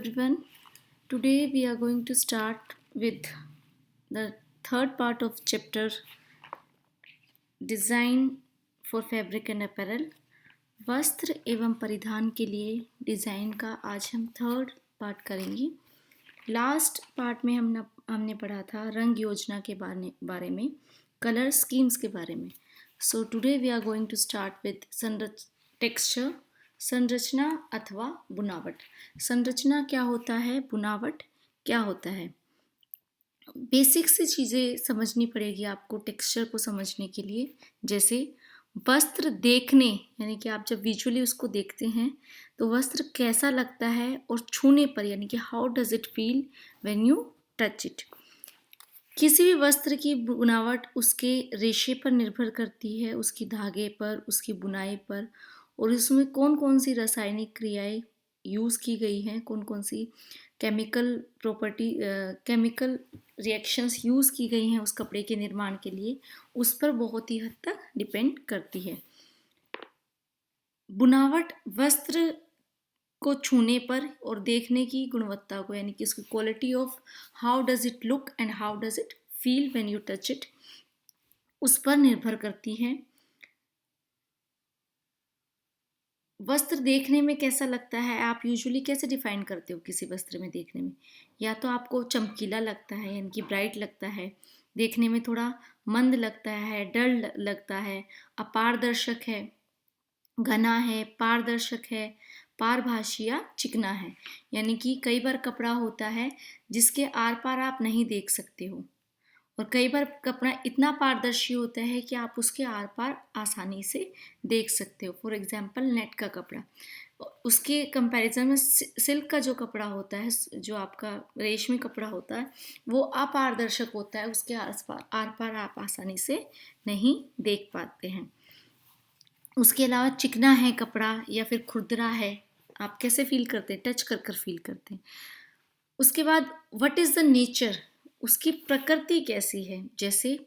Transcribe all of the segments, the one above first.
Everyone, today we are going to start with the third part of chapter Design for Fabric and Apparel. वस्त्र एवं परिधान के लिए design का आज हम थर्ड पार्ट करेंगे। लास्ट पार्ट में हमने पढ़ा था रंग योजना के बारे में, कलर स्कीम्स के बारे में। So today we are going to start with texture, संरचना अथवा बुनावट। संरचना क्या होता है, बुनावट क्या होता है, बेसिक सी चीज़ें समझनी पड़ेगी आपको टेक्सचर को समझने के लिए। जैसे वस्त्र देखने, यानी कि आप जब विजुअली उसको देखते हैं तो वस्त्र कैसा लगता है, और छूने पर यानी कि how does it feel when you touch it. किसी भी वस्त्र की बुनावट उसके रेशे पर निर्भर करती है, उसकी धागे पर, उसकी बुनाई पर, और इसमें कौन कौन सी रासायनिक क्रियाएं यूज़ की गई हैं, कौन कौन सी केमिकल रिएक्शंस यूज़ की गई हैं उस कपड़े के निर्माण के लिए, उस पर बहुत ही हद तक डिपेंड करती है। बुनावट वस्त्र को छूने पर और देखने की गुणवत्ता को, यानी कि उसकी quality of how does it look and how does it feel when you touch it, उस पर निर्भर करती है। वस्त्र देखने में कैसा लगता है, आप यूजुअली कैसे डिफाइन करते हो किसी वस्त्र में देखने में? या तो आपको चमकीला लगता है, यानी कि ब्राइट लगता है, देखने में थोड़ा मंद लगता है, डल लगता है, अपारदर्शक है, घना है, पारदर्शक है, पारभासी या चिकना है। यानी कि कई बार कपड़ा होता है जिसके आर पार आप नहीं देख सकते हो, और कई बार कपड़ा इतना पारदर्शी होता है कि आप उसके आर पार आसानी से देख सकते हो। फॉर एग्जाम्पल नेट का कपड़ा, उसके कंपैरिजन में सिल्क का जो कपड़ा होता है, जो आपका रेशमी कपड़ा होता है, वो अपारदर्शक होता है, उसके आर पार आप आसानी से नहीं देख पाते हैं। उसके अलावा चिकना है कपड़ा या फिर खुरदरा है, आप कैसे फील करते हैं, टच कर कर फील करते हैं। उसके बाद व्हाट इज़ द नेचर, उसकी प्रकृति कैसी है। जैसे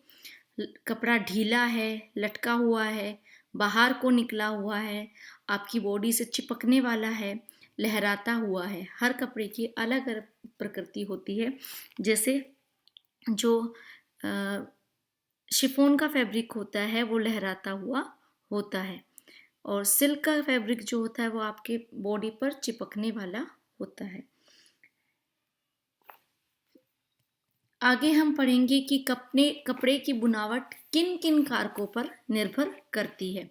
कपड़ा ढीला है, लटका हुआ है, बाहर को निकला हुआ है, आपकी बॉडी से चिपकने वाला है, लहराता हुआ है। हर कपड़े की अलग अलग प्रकृति होती है। जैसे जो शिफॉन का फैब्रिक होता है वो लहराता हुआ होता है, और सिल्क का फैब्रिक जो होता है वो आपके बॉडी पर चिपकने वाला होता है। आगे हम पढ़ेंगे कि कपड़े की बुनावट किन किन कारकों पर निर्भर करती है।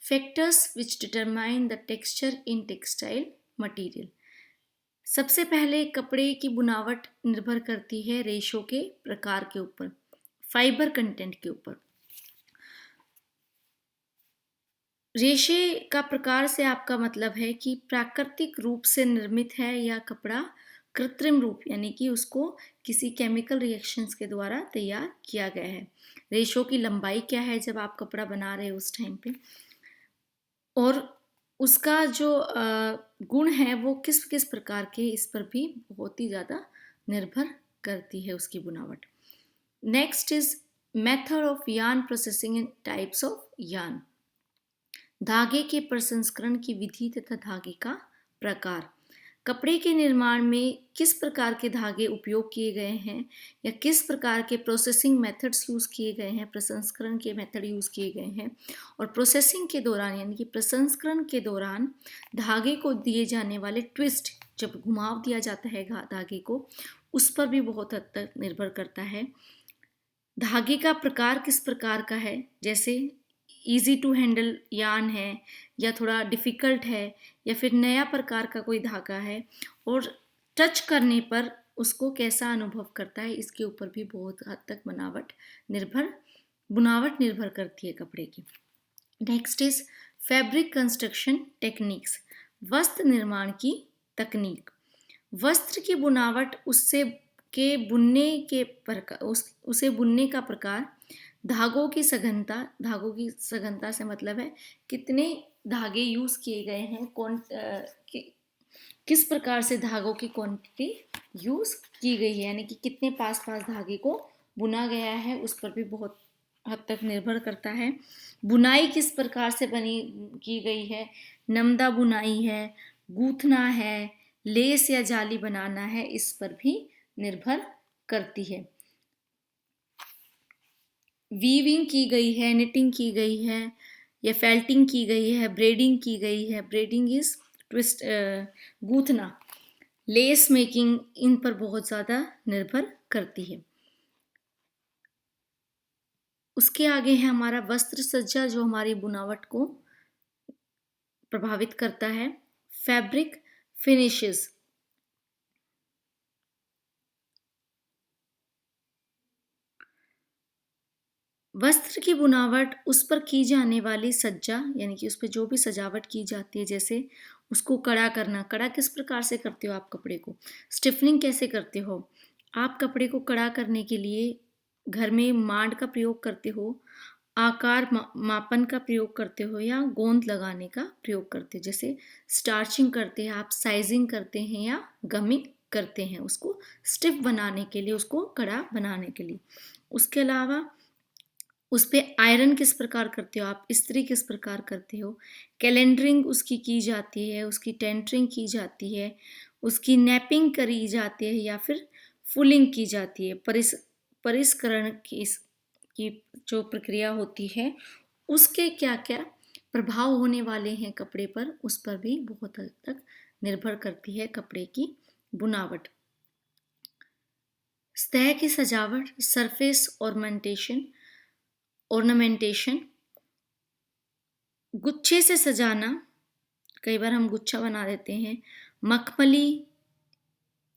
Factors which determine the texture in textile material. सबसे पहले कपड़े की बुनावट निर्भर करती है रेशों के प्रकार के ऊपर, फाइबर कंटेंट के ऊपर। रेशे का प्रकार से आपका मतलब है कि प्राकृतिक रूप से निर्मित है या कपड़ा कृत्रिम रूप, यानी कि उसको किसी केमिकल रिएक्शंस के द्वारा तैयार किया गया है। रेशों की लंबाई क्या है जब आप कपड़ा बना रहे हो उस टाइम पे, और उसका जो गुण है वो किस किस प्रकार के, इस पर भी बहुत ही ज़्यादा निर्भर करती है उसकी बुनावट। Next is method of yarn processing and types of yarn. धागे के प्रसंस्करण की विधि तथा धागे का प्रकार। कपड़े के निर्माण में किस प्रकार के धागे उपयोग किए गए हैं, या किस प्रकार के प्रोसेसिंग मेथड्स यूज़ किए गए हैं, प्रसंस्करण के मेथड यूज़ किए गए हैं, और प्रोसेसिंग के दौरान यानी कि प्रसंस्करण के दौरान धागे को दिए जाने वाले ट्विस्ट, जब घुमाव दिया जाता है धागे को, उस पर भी बहुत हद तक निर्भर करता है। धागे का प्रकार किस प्रकार का है, जैसे ईजी टू हैंडल यार्न है, या थोड़ा डिफ़िकल्ट है, या फिर नया प्रकार का कोई धागा है, और टच करने पर उसको कैसा अनुभव करता है, इसके ऊपर भी बहुत हद तक बुनावट निर्भर करती है कपड़े की। Next is fabric construction techniques. वस्त्र निर्माण की तकनीक। वस्त्र की बुनावट उसे बुनने का प्रकार, धागों की सघनता से मतलब है कितने धागे यूज़ किए गए हैं, किस प्रकार से धागों की क्वांटिटी यूज़ की गई है, यानी कि कितने पास धागे को बुना गया है, उस पर भी बहुत हद तक निर्भर करता है। बुनाई किस प्रकार से की गई है, नमदा बुनाई है, गूंथना है, लेस या जाली बनाना है, इस पर भी निर्भर करती है। वीविंग की गई है, निटिंग की गई है या फेल्टिंग की गई है, ब्रेडिंग की गई है। ब्रेडिंग इज ट्विस्ट, गूंथना। लेस मेकिंग, इन पर बहुत ज़्यादा निर्भर करती है। उसके आगे है हमारा वस्त्र सज्जा, जो हमारी बुनावट को प्रभावित करता है। फैब्रिक फिनिशेस, वस्त्र की बुनावट, उस पर की जाने वाली सज्जा, यानी कि उस पर जो भी सजावट की जाती है, जैसे उसको कड़ा करना। कड़ा किस प्रकार से करते हो आप कपड़े को? स्टिफनिंग कैसे करते हो आप? कपड़े को कड़ा करने के लिए घर में मांड का प्रयोग करते हो, आकार मापन का प्रयोग करते हो, या गोंद लगाने का प्रयोग करते हो। जैसे स्टार्चिंग करते हैं आप, साइजिंग करते हैं या गमिंग करते हैं, उसको स्टिफ बनाने के लिए, उसको कड़ा बनाने के लिए। उसके अलावा उस पे आयरन किस प्रकार करते हो आप, इस्त्री किस प्रकार करते हो, कैलेंडरिंग उसकी की जाती है, उसकी टेंटरिंग की जाती है, उसकी नैपिंग करी जाती है, या फिर फुलिंग की जाती है। परिष्करण की जो प्रक्रिया होती है, उसके क्या क्या प्रभाव होने वाले हैं कपड़े पर, उस पर भी बहुत हद तक निर्भर करती है कपड़े की बुनावट। सतह की सजावट, सरफेस ऑर्नामेंटेशन, गुच्छे से सजाना, कई बार हम गुच्छा बना देते हैं। मखमली,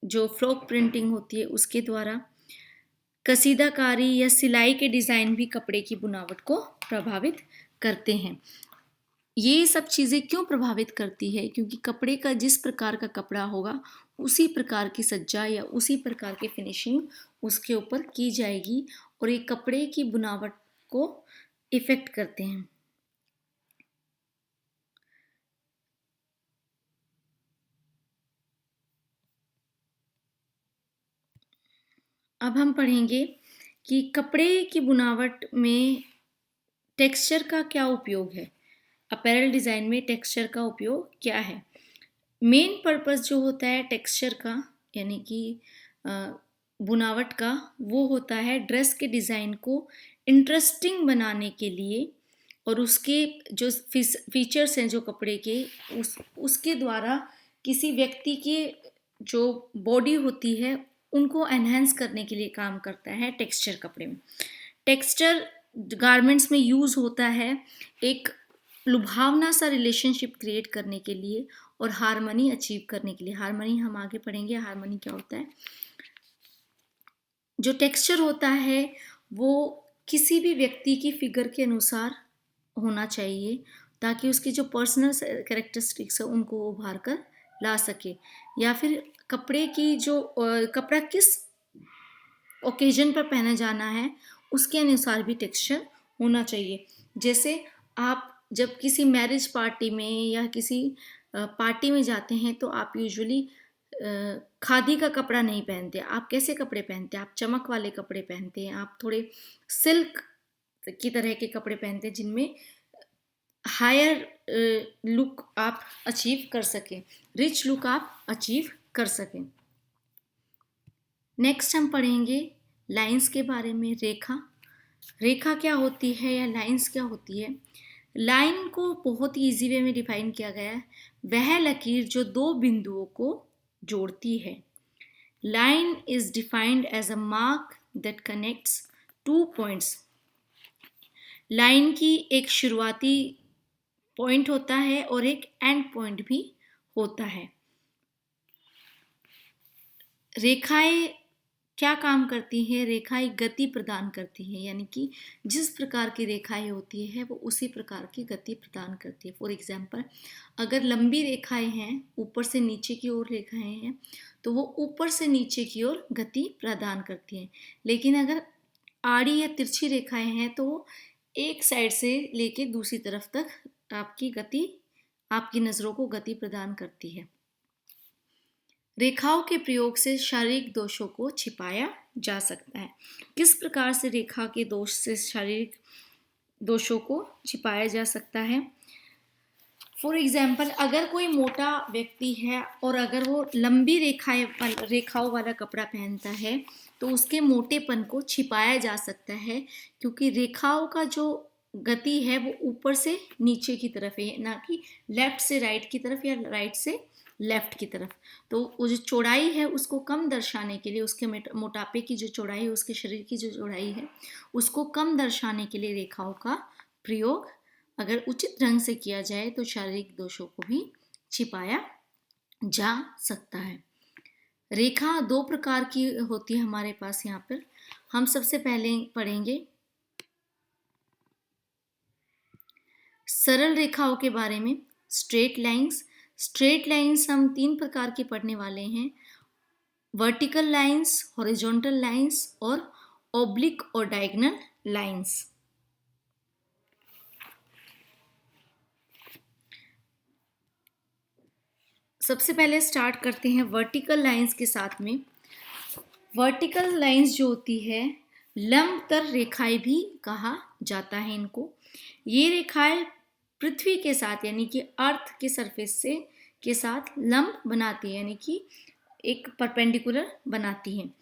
जो फ्लॉक प्रिंटिंग होती है, उसके द्वारा। कसीदाकारी या सिलाई के डिज़ाइन भी कपड़े की बुनावट को प्रभावित करते हैं। ये सब चीज़ें क्यों प्रभावित करती है? क्योंकि कपड़े का, जिस प्रकार का कपड़ा होगा, उसी प्रकार की सज्जा या उसी प्रकार की फिनिशिंग उसके ऊपर की जाएगी, और ये कपड़े की बुनावट को इफ़ेक्ट करते हैं। अब हम पढ़ेंगे कि कपड़े की बुनावट में टेक्सचर का क्या उपयोग है। अपैरल डिज़ाइन में टेक्सचर का उपयोग क्या है? मेन पर्पस जो होता है टेक्सचर का, यानी कि बुनावट का, वो होता है ड्रेस के डिज़ाइन को इंटरेस्टिंग बनाने के लिए, और उसके जो फीचर्स हैं जो कपड़े के, उसके द्वारा किसी व्यक्ति के जो बॉडी होती है उनको एनहेंस करने के लिए काम करता है टेक्सचर कपड़े में। टेक्सचर गारमेंट्स में यूज़ होता है एक लुभावना सा रिलेशनशिप क्रिएट करने के लिए और हार्मनी अचीव करने के लिए। हार्मनी हम आगे पढ़ेंगे, हार्मनी क्या होता है। जो टेक्सचर होता है वो किसी भी व्यक्ति की फिगर के अनुसार होना चाहिए, ताकि उसकी जो पर्सनल कैरेक्टरिस्टिक्स है उनको उभार कर ला सके, या फिर कपड़े की जो कपड़ा किस ओकेजन पर पहना जाना है उसके अनुसार भी टेक्सचर होना चाहिए। जैसे आप जब किसी मैरिज पार्टी में या किसी पार्टी में जाते हैं तो आप यूजुअली खादी का कपड़ा नहीं पहनते। आप कैसे कपड़े पहनते हैं? आप चमक वाले कपड़े पहनते हैं, आप थोड़े सिल्क की तरह के कपड़े पहनते हैं जिनमें हायर लुक आप अचीव कर सकें, रिच लुक आप अचीव कर सकें। नेक्स्ट हम पढ़ेंगे लाइंस के बारे में। रेखा, रेखा क्या होती है या लाइंस क्या होती है? लाइन को बहुत ही ईजी वे में डिफाइन किया गया है, वह लकीर जो दो बिंदुओं को जोड़ती है। Line is defined as a mark that connects two points. Line की एक शुरुआती पॉइंट होता है और एक एंड पॉइंट भी होता है। रेखाएं क्या काम करती हैं? रेखाएं गति प्रदान करती हैं, यानी कि जिस प्रकार की रेखाएं होती है वो उसी प्रकार की गति प्रदान करती है। फॉर एग्जांपल, अगर लंबी रेखाएं हैं, ऊपर से नीचे की ओर रेखाएं हैं, तो वो ऊपर से नीचे की ओर गति प्रदान करती हैं। लेकिन अगर आड़ी या तिरछी रेखाएं हैं तो वो एक साइड से लेके दूसरी तरफ तक आपकी नज़रों को गति प्रदान करती है। रेखाओं के प्रयोग से शारीरिक दोषों को छिपाया जा सकता है। किस प्रकार से रेखा के दोष से शारीरिक दोषों को छिपाया जा सकता है? फॉर एग्जाम्पल अगर कोई मोटा व्यक्ति है और अगर वो लंबी रेखाओं वाला कपड़ा पहनता है तो उसके मोटेपन को छिपाया जा सकता है, क्योंकि रेखाओं का जो गति है वो ऊपर से नीचे की तरफ है, ना कि लेफ्ट से राइट की तरफ या राइट से लेफ्ट की तरफ। तो वो जो चौड़ाई है उसको कम दर्शाने के लिए, उसके मोटापे की जो चौड़ाई है, उसके शरीर की जो चौड़ाई है उसको कम दर्शाने के लिए रेखाओं का प्रयोग अगर उचित ढंग से किया जाए तो शारीरिक दोषों को भी छिपाया जा सकता है। रेखा दो प्रकार की होती है हमारे पास यहाँ पर। हम सबसे पहले पढ़ेंगे सरल रेखाओं के बारे में, स्ट्रेट लाइंस। स्ट्रेट लाइंस हम तीन प्रकार के पढ़ने वाले हैं, वर्टिकल लाइंस, हॉरिजॉन्टल लाइंस और ऑब्लिक और डायगोनल लाइंस। सबसे पहले स्टार्ट करते हैं वर्टिकल लाइंस के साथ में। वर्टिकल लाइंस जो होती है लंबतर रेखाएं भी कहा जाता है इनको। ये रेखाएं पृथ्वी के साथ यानी कि अर्थ के सरफेस से के साथ लंब बनाती है, यानी कि एक परपेंडिकुलर बनाती हैं।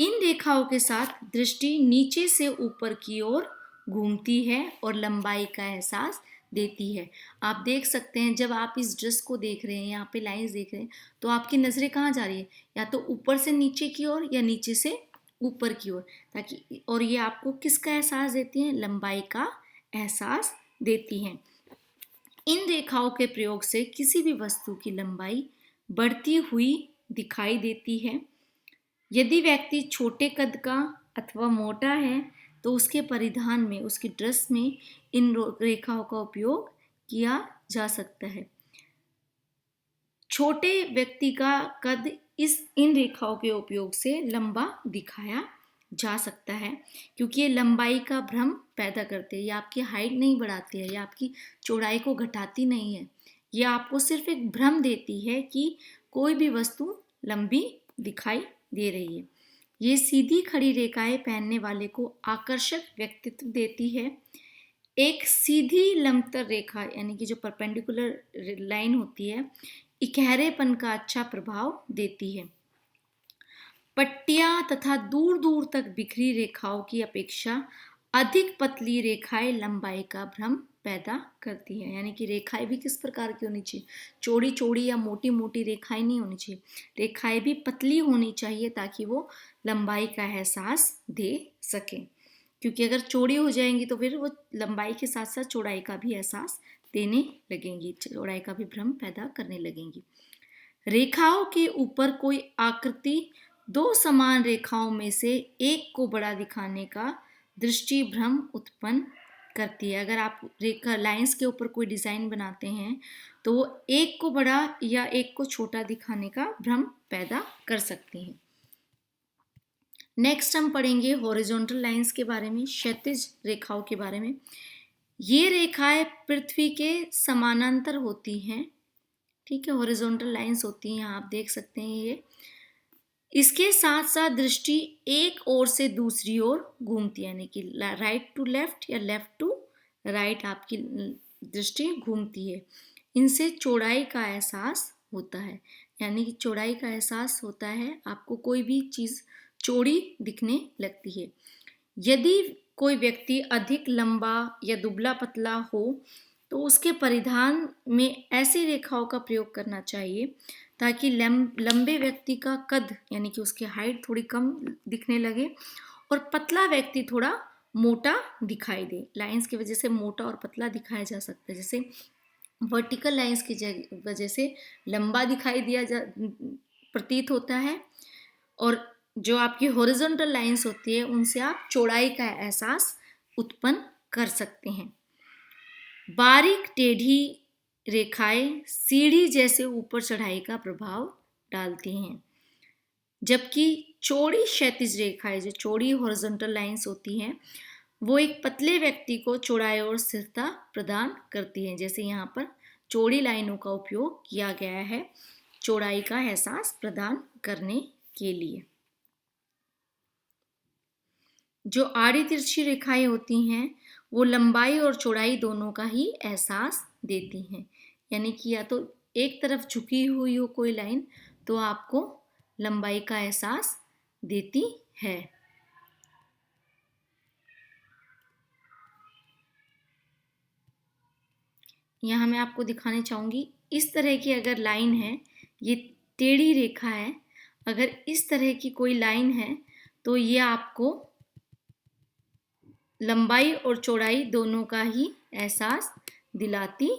इन रेखाओं के साथ दृष्टि नीचे से ऊपर की ओर घूमती है और लंबाई का एहसास देती है। आप देख सकते हैं जब आप इस ड्रेस को देख रहे हैं, यहाँ पे लाइंस देख रहे हैं, तो आपकी नज़रें कहाँ जा रही है, या तो ऊपर से नीचे की ओर या नीचे से ऊपर की ओर, ताकि और ये आपको किसका एहसास देती हैं, लंबाई का एहसास देती हैं। इन रेखाओं के प्रयोग से किसी भी वस्तु की लंबाई बढ़ती हुई दिखाई देती है। यदि व्यक्ति छोटे कद का अथवा मोटा है तो उसके परिधान में, उसकी ड्रेस में इन रेखाओं का उपयोग किया जा सकता है। छोटे व्यक्ति का कद इन रेखाओं के उपयोग से लंबा दिखाया जा सकता है, क्योंकि ये लंबाई का भ्रम पैदा करते हैं। ये आपकी हाइट नहीं बढ़ाती है, या आपकी चौड़ाई को घटाती नहीं है, ये आपको सिर्फ एक भ्रम देती है कि कोई भी वस्तु लंबी दिखाई दे रही है। ये सीधी खड़ी रेखाएं पहनने वाले को आकर्षक व्यक्तित्व देती है। एक सीधी लंबतर रेखा यानी कि जो परपेंडिकुलर लाइन होती है, इकहरेपन का अच्छा प्रभाव देती है। पट्टियां तथा दूर दूर तक बिखरी रेखाओं की अपेक्षा अधिक पतली रेखाएं लंबाई का भ्रम पैदा करती है। यानी कि रेखाएं भी किस प्रकार की होनी चाहिए, चौड़ी चौड़ी या मोटी मोटी रेखाएं नहीं होनी चाहिए, रेखाएं भी पतली होनी चाहिए ताकि वो लंबाई का एहसास दे सके। क्योंकि अगर चौड़ी हो जाएंगी तो फिर वो लंबाई के साथ साथ चौड़ाई का भी एहसास देने लगेंगी, चौड़ाई का भी भ्रम पैदा करने लगेंगी। रेखाओं के ऊपर कोई आकृति दो समान रेखाओं में से एक को बड़ा दिखाने का दृष्टि भ्रम उत्पन्न करती है। अगर आप रेखा लाइंस के ऊपर कोई डिजाइन बनाते हैं तो वो एक को बड़ा या एक को छोटा दिखाने का भ्रम पैदा कर सकती हैं। नेक्स्ट हम पढ़ेंगे हॉरिजॉन्टल लाइंस के बारे में, क्षैतिज रेखाओं के बारे में। ये रेखाएं पृथ्वी के समानांतर होती हैं, ठीक है, हॉरिजॉन्टल लाइंस होती हैं, यहाँ आप देख सकते हैं ये। इसके साथ साथ दृष्टि एक ओर से दूसरी ओर घूमती है, यानी कि राइट टू लेफ्ट या लेफ्ट टू राइट आपकी दृष्टि घूमती है। इनसे चौड़ाई का एहसास होता है, यानी कि चौड़ाई का एहसास होता है, आपको कोई भी चीज़ चौड़ी दिखने लगती है। यदि कोई व्यक्ति अधिक लंबा या दुबला पतला हो तो उसके परिधान में ऐसी रेखाओं का प्रयोग करना चाहिए ताकि लंबे व्यक्ति का कद यानी कि उसकी हाइट थोड़ी कम दिखने लगे और पतला व्यक्ति थोड़ा मोटा दिखाई दे। लाइंस की वजह से मोटा और पतला दिखाया जा सकता है, जैसे वर्टिकल लाइंस की वजह से लंबा दिखाई दिया प्रतीत होता है, और जो आपकी हॉरिजॉन्टल लाइंस होती है उनसे आप चौड़ाई का एहसास उत्पन्न कर सकते हैं। बारीक टेढ़ी रेखाएं सीढ़ी जैसे ऊपर चढ़ाई का प्रभाव डालती हैं, जबकि चौड़ी क्षैतिज रेखाएं, जो चौड़ी हॉरिजॉन्टल लाइंस होती हैं, वो एक पतले व्यक्ति को चौड़ाई और स्थिरता प्रदान करती हैं। जैसे यहाँ पर चौड़ी लाइनों का उपयोग किया गया है चौड़ाई का एहसास प्रदान करने के लिए। जो आड़ी तिरछी रेखाएं होती हैं वो लंबाई और चौड़ाई दोनों का ही एहसास देती हैं। यानी कि या तो एक तरफ झुकी हुई हो कोई लाइन तो आपको लंबाई का एहसास देती है। यहाँ मैं आपको दिखाने चाहूँगी, इस तरह की अगर लाइन है, ये टेढ़ी रेखा है, अगर इस तरह की कोई लाइन है तो ये आपको लंबाई और चौड़ाई दोनों का ही एहसास दिलाती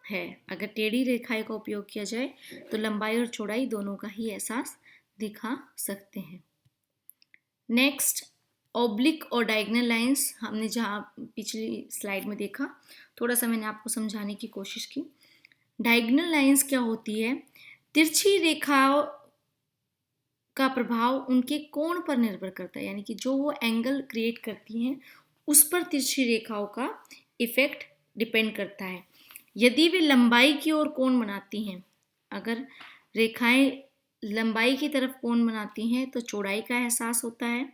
है। अगर टेढ़ी रेखाएं का उपयोग किया जाए तो लंबाई और चौड़ाई दोनों का ही एहसास दिखा सकते हैं। नेक्स्ट, ऑब्लिक और डायगोनल लाइंस, हमने जहाँ पिछली स्लाइड में देखा, थोड़ा सा मैंने आपको समझाने की कोशिश की। डायगोनल लाइंस क्या होती है? तिरछी रेखाओं का प्रभाव उनके कोण पर निर्भर करता है, यानी कि जो वो एंगल क्रिएट करती हैं उस पर तिरछी रेखाओं का इफेक्ट डिपेंड करता है। यदि वे लंबाई की ओर कोण बनाती हैं, अगर रेखाएं लंबाई की तरफ कोण बनाती हैं तो चौड़ाई का एहसास होता है।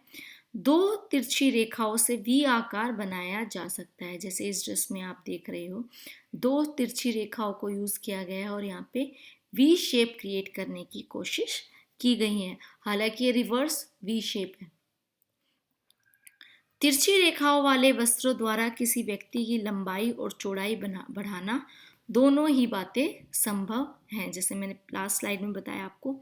दो तिरछी रेखाओं से वी आकार बनाया जा सकता है, जैसे इस ड्रेस में आप देख रहे हो, दो तिरछी रेखाओं को यूज किया गया है और यहाँ पे वी शेप क्रिएट करने की कोशिश की गई है। हालांकि ये रिवर्स वी शेप है। तिरछी रेखाओं वाले वस्त्रों द्वारा किसी व्यक्ति की लंबाई और चौड़ाई बढ़ाना, दोनों ही बातें संभव हैं। जैसे मैंने लास्ट स्लाइड में बताया आपको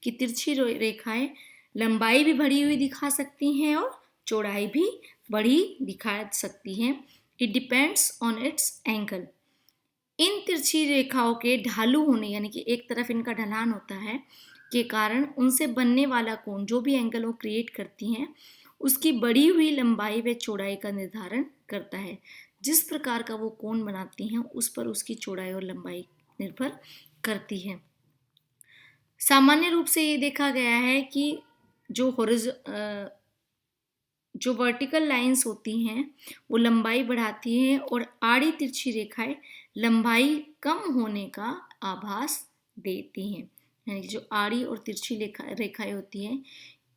कि तिरछी रेखाएं लंबाई भी बढ़ी हुई दिखा सकती हैं और चौड़ाई भी बढ़ी दिखा सकती हैं। It depends on its angle. इन तिरछी रेखाओं के ढालू होने, यानी कि एक तरफ इनका ढलान होता है, के कारण उनसे बनने वाला कोण, जो भी एंगल वो क्रिएट करती हैं, उसकी बढ़ी हुई लंबाई व चौड़ाई का निर्धारण करता है। जिस प्रकार का वो कोण बनाती हैं उस पर उसकी चौड़ाई और लंबाई निर्भर करती है। सामान्य रूप से ये देखा गया है कि जो वर्टिकल लाइंस होती हैं वो लंबाई बढ़ाती हैं और आड़ी तिरछी रेखाएं लंबाई कम होने का आभास देती हैं। यानी कि जो आड़ी और तिरछी रेखाएं होती हैं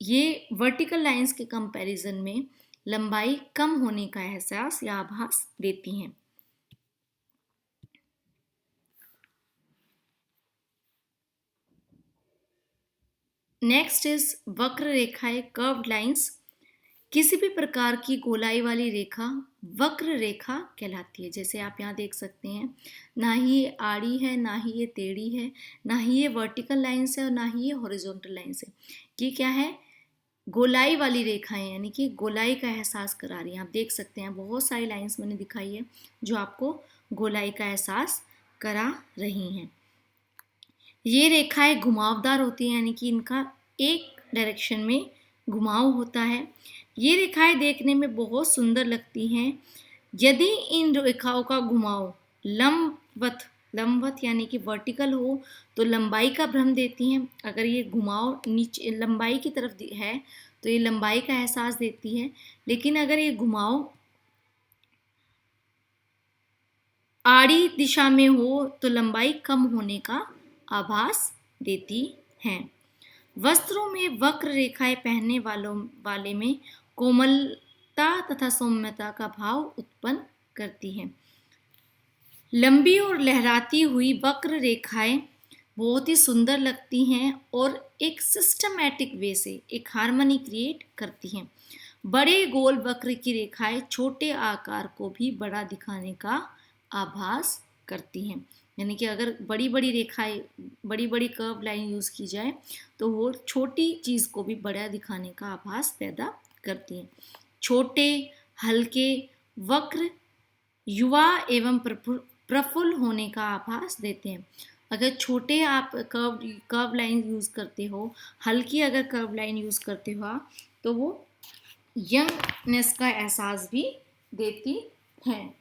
ये वर्टिकल लाइंस के कंपैरिजन में लंबाई कम होने का एहसास या आभास देती हैं। नेक्स्ट इज वक्र रेखाएं, कर्व्ड लाइंस। किसी भी प्रकार की गोलाई वाली रेखा वक्र रेखा कहलाती है। जैसे आप यहाँ देख सकते हैं, ना ही ये आड़ी है, ना ही ये टेढ़ी है, ना ही ये वर्टिकल लाइंस है और ना ही ये हॉरिजॉन्टल लाइंस है। ये क्या है? गोलाई वाली रेखाएं, यानी कि गोलाई का एहसास करा रही हैं। आप देख सकते हैं बहुत सारी लाइंस मैंने दिखाई है जो आपको गोलाई का एहसास करा रही हैं। ये रेखाएं घुमावदार होती हैं, यानी कि इनका एक डायरेक्शन में घुमाव होता है। ये रेखाएं देखने में बहुत सुंदर लगती हैं। यदि इन रेखाओं का घुमाव लंबवत यानी कि वर्टिकल हो तो लंबाई का भ्रम देती हैं। अगर ये घुमाव नीचे लंबाई की तरफ है तो ये लंबाई का एहसास देती है। लेकिन अगर ये घुमाव आड़ी दिशा में हो तो लंबाई कम होने का आभास देती हैं। वस्त्रों में वक्र रेखाएं पहनने वाले में कोमलता तथा सौम्यता का भाव उत्पन्न करती हैं। लंबी और लहराती हुई वक्र रेखाएं बहुत ही सुंदर लगती हैं और एक सिस्टमैटिक वे से एक हार्मनी क्रिएट करती हैं। बड़े गोल वक्र की रेखाएं छोटे आकार को भी बड़ा दिखाने का आभास करती हैं। यानी कि अगर बड़ी बड़ी रेखाएं, बड़ी बड़ी कर्व लाइन यूज़ की जाए तो वो छोटी चीज़ को भी बड़ा दिखाने का आभास पैदा करती हैं। छोटे हल्के वक्र युवा एवं प्रफुल्ल होने का आभास देते हैं। अगर छोटे आप कर्व लाइन यूज़ करते हो, हल्की अगर कर्व लाइन यूज़ करते हो तो वो यंगनेस का एहसास भी देती हैं।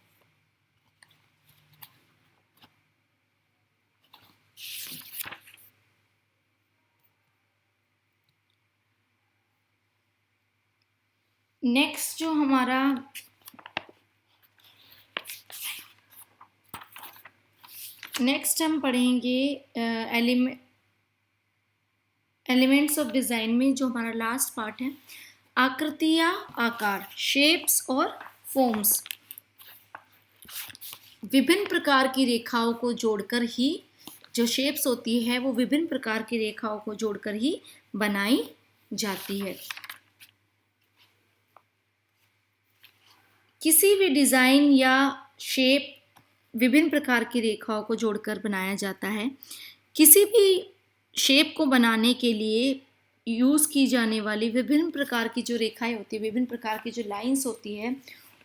नेक्स्ट जो हमारा हम पढ़ेंगे एलिमेंट्स ऑफ डिज़ाइन में, जो हमारा लास्ट पार्ट है, आकृतियाँ, आकार, शेप्स और फॉर्म्स। विभिन्न प्रकार की रेखाओं को जोड़कर ही जो शेप्स होती है वो विभिन्न प्रकार की रेखाओं को जोड़कर ही बनाई जाती है। किसी भी डिज़ाइन या शेप विभिन्न प्रकार की रेखाओं को जोड़कर बनाया जाता है। किसी भी शेप को बनाने के लिए यूज़ की जाने वाली विभिन्न प्रकार की जो रेखाएं होती है, विभिन्न प्रकार की जो लाइंस होती है,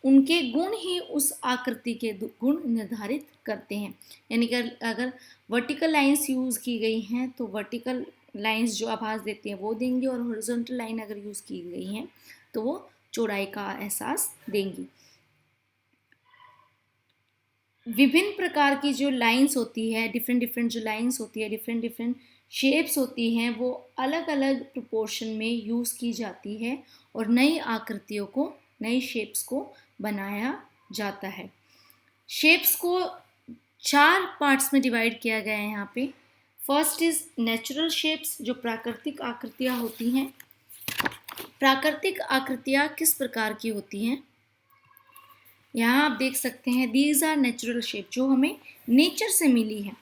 उनके गुण ही उस आकृति के गुण निर्धारित करते हैं। यानी कि अगर वर्टिकल लाइंस यूज़ की गई हैं तो वर्टिकल लाइंस जो आभास देती हैं वो देंगी, और हॉरिजॉन्टल लाइन अगर यूज़ की गई हैं तो वो चौड़ाई का एहसास देंगी। विभिन्न प्रकार की जो लाइंस होती है, डिफरेंट डिफरेंट जो लाइंस होती है, डिफरेंट डिफरेंट शेप्स होती हैं, वो अलग अलग प्रोपोर्शन में यूज़ की जाती है और नई आकृतियों को, नई शेप्स को बनाया जाता है। शेप्स को 4 पार्ट्स में डिवाइड किया गया है यहाँ पे। फर्स्ट इज नेचुरल शेप्स, जो प्राकृतिक आकृतियाँ होती हैं। प्राकृतिक आकृतियाँ किस प्रकार की होती हैं? यहाँ आप देख सकते हैं, दीज आर नेचुरल शेप, जो हमें नेचर से मिली है।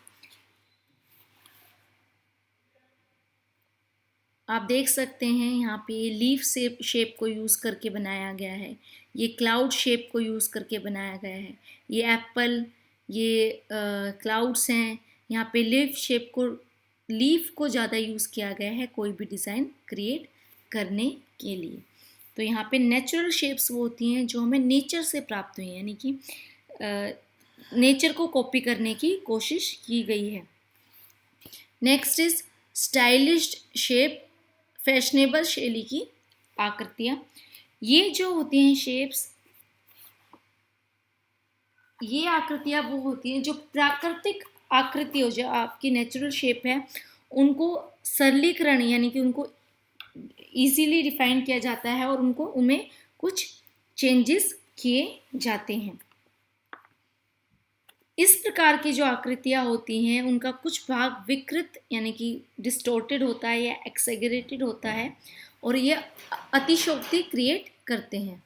आप देख सकते हैं यहाँ पे लीफ शेप को यूज़ करके बनाया गया है, ये क्लाउड शेप को यूज़ करके बनाया गया है, ये एप्पल, ये क्लाउड्स हैं। यहाँ पे लीफ को ज़्यादा यूज़ किया गया है कोई भी डिज़ाइन क्रिएट करने के लिए। तो यहाँ पे नेचुरल शेप्स वो होती हैं जो हमें नेचर से प्राप्त हुई हैं, यानी कि नेचर को कॉपी करने की कोशिश की गई है। Next is stylised shape, fashionable शैली की आकृतियाँ। ये जो होती हैं शेप्स, ये आकृतियाँ वो होती हैं जो प्राकृतिक आकृति हो, जो आपकी नेचुरल शेप है, उनको सरलीकरण यानी कि उनको इजीली डिफाइन किया जाता है और उनमें कुछ चेंजेस किए जाते हैं। इस प्रकार की जो आकृतियाँ होती हैं उनका कुछ भाग विकृत यानी कि डिस्टोर्टेड होता है या एक्सेगरेटेड होता है, और ये अतिशयोक्ति क्रिएट करते हैं।